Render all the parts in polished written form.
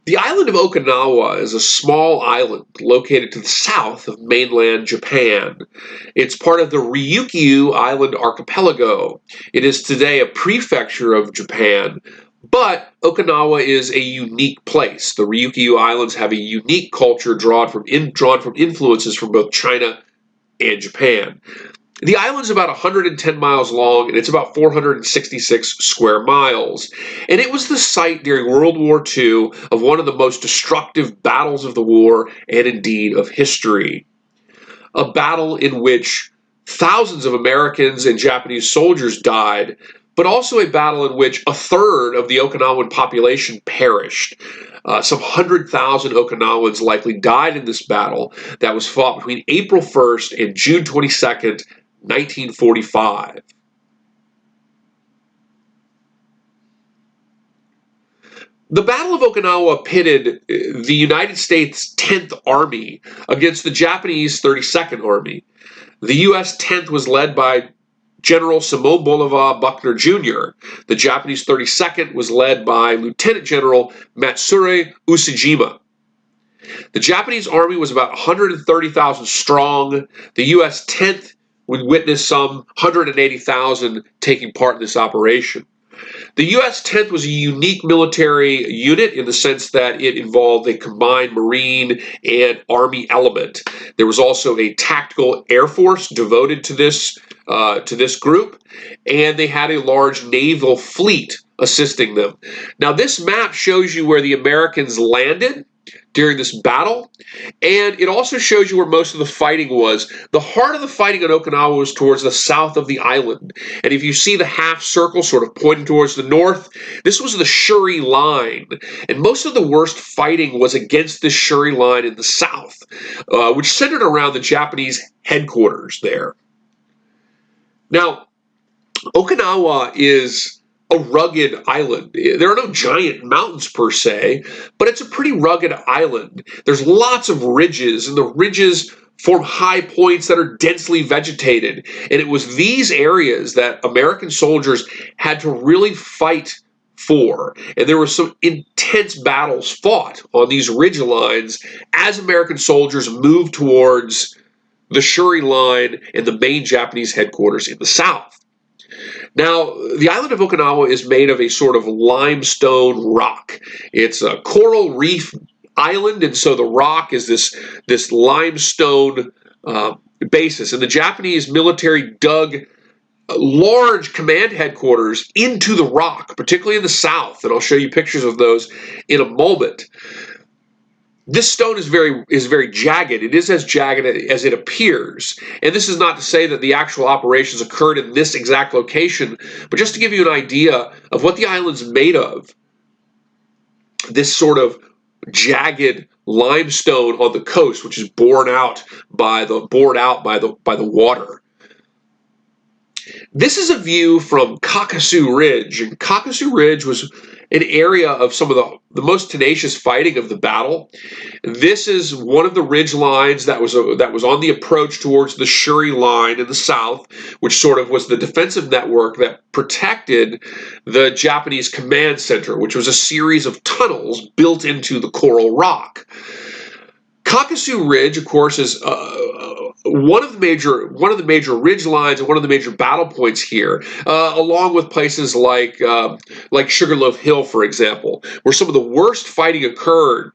The island of Okinawa is a small island located to the south of mainland Japan. It's part of the Ryukyu Island archipelago. It is today a prefecture of Japan, but Okinawa is a unique place. The Ryukyu Islands have a unique culture drawn from influences from both China and Japan. The island's about 110 miles long and it's about 466 square miles. And it was the site during World War II of one of the most destructive battles of the war and indeed of history. A battle in which thousands of Americans and Japanese soldiers died, but also a battle in which a third of the Okinawan population perished. Some 100,000 Okinawans likely died in this battle that was fought between April 1st and June 22nd, 1945. The Battle of Okinawa pitted the United States 10th Army against the Japanese 32nd Army. The U.S. 10th was led by General Simon Bolivar Buckner Jr. The Japanese 32nd was led by Lieutenant General Matsuri Usajima. The Japanese army was about 130,000 strong. The U.S. 10th would witness some 180,000 taking part in this operation. The U.S. 10th was a unique military unit in the sense that it involved a combined Marine and Army element. There was also a tactical Air Force devoted to this group, and they had a large naval fleet assisting them. Now, this map shows you where the Americans landed during this battle, and it also shows you where most of the fighting was. The heart of the fighting on Okinawa was towards the south of the island, and if you see the half circle sort of pointing towards the north, this was the Shuri line, and most of the worst fighting was against the Shuri line in the south, which centered around the Japanese headquarters there. Now, Okinawa is a rugged island. There are no giant mountains per se, but it's a pretty rugged island. There's lots of ridges, and the ridges form high points that are densely vegetated. And it was these areas that American soldiers had to really fight for. And there were some intense battles fought on these ridge lines as American soldiers moved towards the Shuri line and the main Japanese headquarters in the south. Now, the island of Okinawa is made of a sort of limestone rock. It's a coral reef island, and so the rock is this limestone basis. And the Japanese military dug large command headquarters into the rock, particularly in the south, and I'll show you pictures of those in a moment. This stone is very jagged. It is as jagged as it appears. And this is not to say that the actual operations occurred in this exact location, but just to give you an idea of what the island's made of. This sort of jagged limestone on the coast, which is bored out by the water. This is a view from Kakasu Ridge, and Kakasu Ridge was an area of some of the most tenacious fighting of the battle. This is one of the ridge lines that was on the approach towards the Shuri line in the south, which sort of was the defensive network that protected the Japanese command center, which was a series of tunnels built into the coral rock. Kakasu Ridge, of course, is one of the major ridge lines and one of the major battle points here, along with places like Sugarloaf Hill, for example, where some of the worst fighting occurred.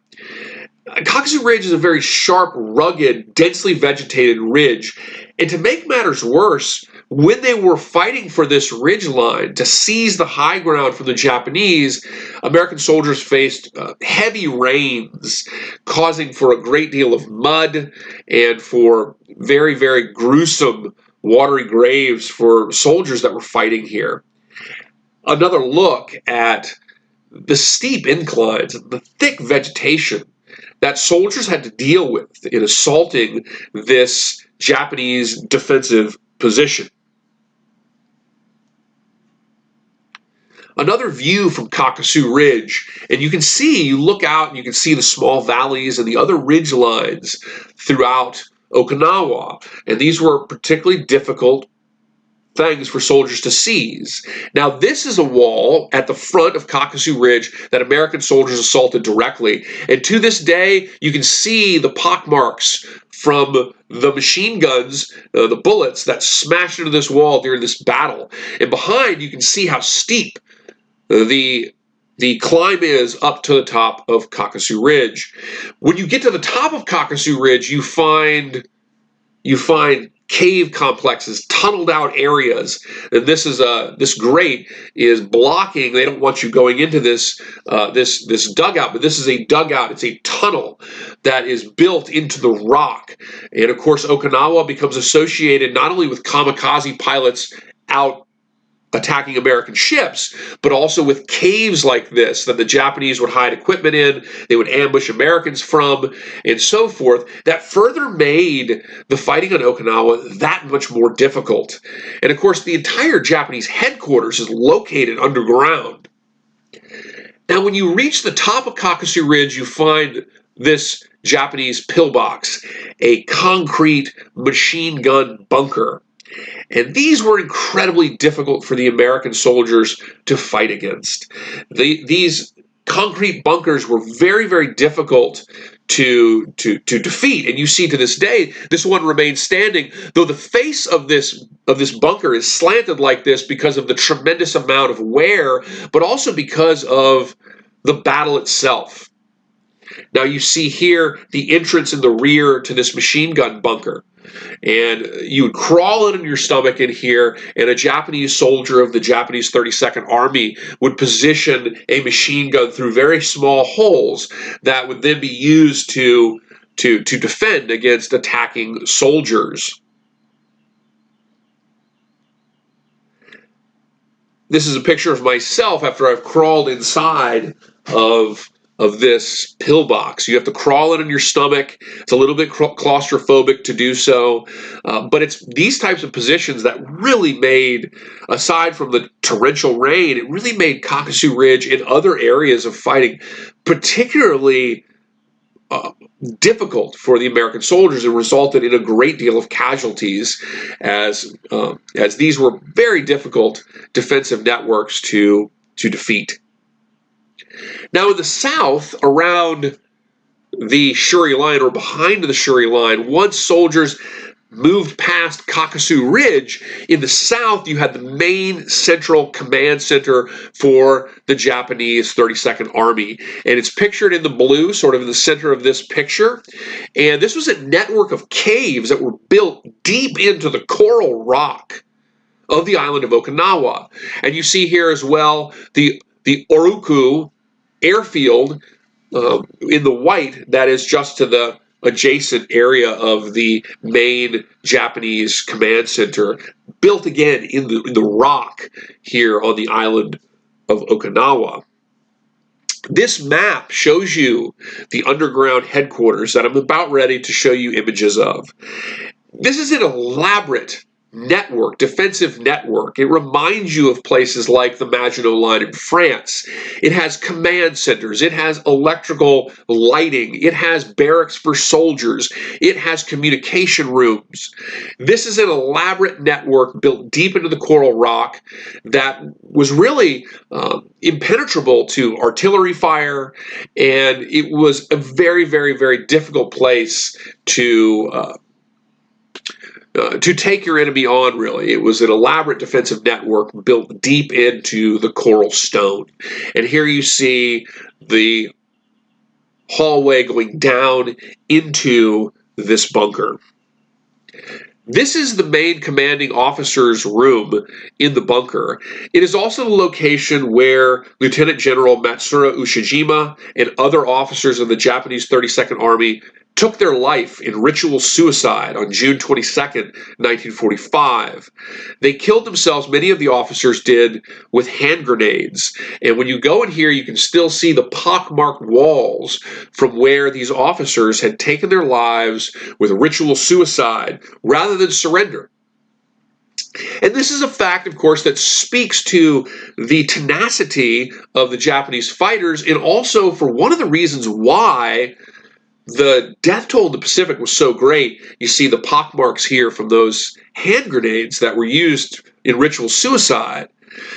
Kakasu Ridge is a very sharp, rugged, densely vegetated ridge, and to make matters worse, when they were fighting for this ridge line to seize the high ground from the Japanese, American soldiers faced heavy rains, causing for a great deal of mud and for very, very gruesome watery graves for soldiers that were fighting here. Another look at the steep inclines, the thick vegetation that soldiers had to deal with in assaulting this Japanese defensive position. Another view from Kakasu Ridge, and you look out and you can see the small valleys and the other ridge lines throughout Okinawa, and these were particularly difficult things for soldiers to seize. Now, this is a wall at the front of Kakasu Ridge that American soldiers assaulted directly. And to this day, you can see the pockmarks from the machine guns, the bullets that smashed into this wall during this battle. And behind, you can see how steep the climb is up to the top of Kakasu Ridge. When you get to the top of Kakasu Ridge, you find cave complexes, tunneled out areas, and this grate is blocking. They don't want you going into this dugout, but this is a dugout. It's a tunnel that is built into the rock, and of course, Okinawa becomes associated not only with kamikaze pilots out attacking American ships, but also with caves like this that the Japanese would hide equipment in, they would ambush Americans from, and so forth. That further made the fighting on Okinawa that much more difficult. And of course, the entire Japanese headquarters is located underground. Now, when you reach the top of Kakasu Ridge, you find this Japanese pillbox, a concrete machine gun bunker. And these were incredibly difficult for the American soldiers to fight against. These concrete bunkers were very, very difficult to defeat. And you see to this day, this one remains standing, though the face of this bunker is slanted like this because of the tremendous amount of wear, but also because of the battle itself. Now you see here the entrance in the rear to this machine gun bunker. And you would crawl in on your stomach in here, and a Japanese soldier of the Japanese 32nd Army would position a machine gun through very small holes that would then be used to defend against attacking soldiers. This is a picture of myself after I've crawled inside of this pillbox. You have to crawl in on your stomach. It's a little bit claustrophobic to do so, but it's these types of positions that really made, aside from the torrential rain, it really made Kakasu Ridge and other areas of fighting particularly difficult for the American soldiers, and resulted in a great deal of casualties, as these were very difficult defensive networks to defeat. Now, in the south, around the Shuri line or behind the Shuri line, once soldiers moved past Kakasu Ridge, in the south you had the main central command center for the Japanese 32nd Army. And it's pictured in the blue, sort of in the center of this picture. And this was a network of caves that were built deep into the coral rock of the island of Okinawa. And you see here as well the Oruku airfield in the white that is just to the adjacent area of the main Japanese command center, built again in the rock here on the island of Okinawa. This map shows you the underground headquarters that I'm about ready to show you images of. This is an elaborate network, defensive network. It reminds you of places like the Maginot Line in France. It has command centers. It has electrical lighting. It has barracks for soldiers. It has communication rooms. This is an elaborate network built deep into the coral rock that was really impenetrable to artillery fire, and it was a very, very, very difficult place to take your enemy on, really. It was an elaborate defensive network built deep into the coral stone. And here you see the hallway going down into this bunker. This is the main commanding officer's room in the bunker. It is also the location where Lieutenant General Matsura Ushijima and other officers of the Japanese 32nd Army took their life in ritual suicide on June 22nd, 1945. They killed themselves, many of the officers did, with hand grenades. And when you go in here, you can still see the pockmarked walls from where these officers had taken their lives with ritual suicide rather than surrender. And this is a fact, of course, that speaks to the tenacity of the Japanese fighters, and also for one of the reasons why the death toll in the Pacific was so great. You see the pockmarks here from those hand grenades that were used in ritual suicide.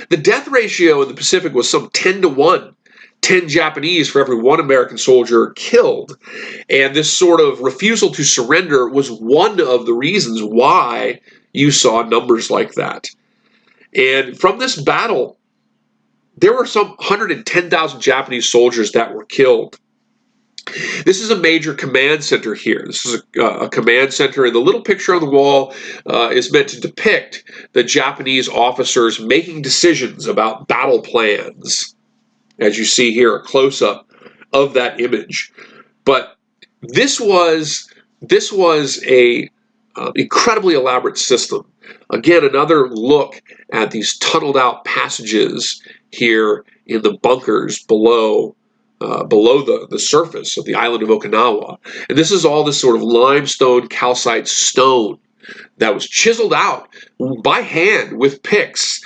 The death ratio in the Pacific was some 10 to 1. 10 Japanese for every one American soldier killed. And this sort of refusal to surrender was one of the reasons why you saw numbers like that. And from this battle, there were some 110,000 Japanese soldiers that were killed. This is a major command center here. This is a command center, and the little picture on the wall is meant to depict the Japanese officers making decisions about battle plans. As you see here, a close-up of that image. But this was a incredibly elaborate system. Again, another look at these tunneled out passages here in the bunkers below the surface of the island of Okinawa. And this is all this sort of limestone calcite stone that was chiseled out by hand with picks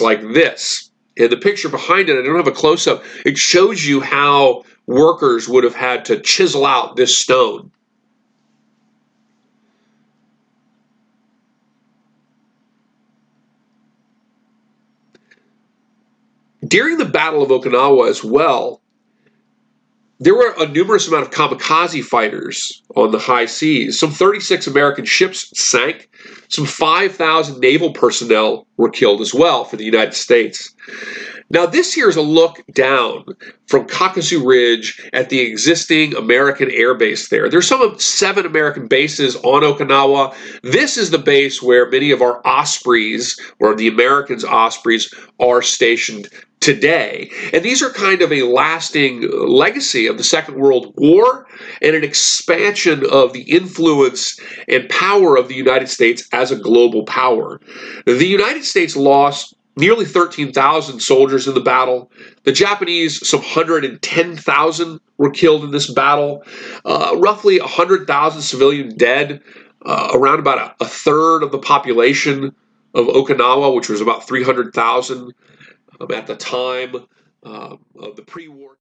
like this. And the picture behind it, I don't have a close-up, it shows you how workers would have had to chisel out this stone. During the Battle of Okinawa as well, there were a numerous amount of kamikaze fighters on the high seas. Some 36 American ships sank. Some 5,000 naval personnel were killed as well for the United States. Now, this here is a look down from Kakasu Ridge at the existing American air base there. There's some of 7 American bases on Okinawa. This is the base where many of our Ospreys, or the Americans' Ospreys, are stationed today. And these are kind of a lasting legacy of the Second World War and an expansion of the influence and power of the United States as a global power. The United States lost nearly 13,000 soldiers in the battle. The Japanese, some 110,000 were killed in this battle. Roughly 100,000 civilian dead. Around about a third of the population of Okinawa, which was about 300,000 at the time of the pre-war.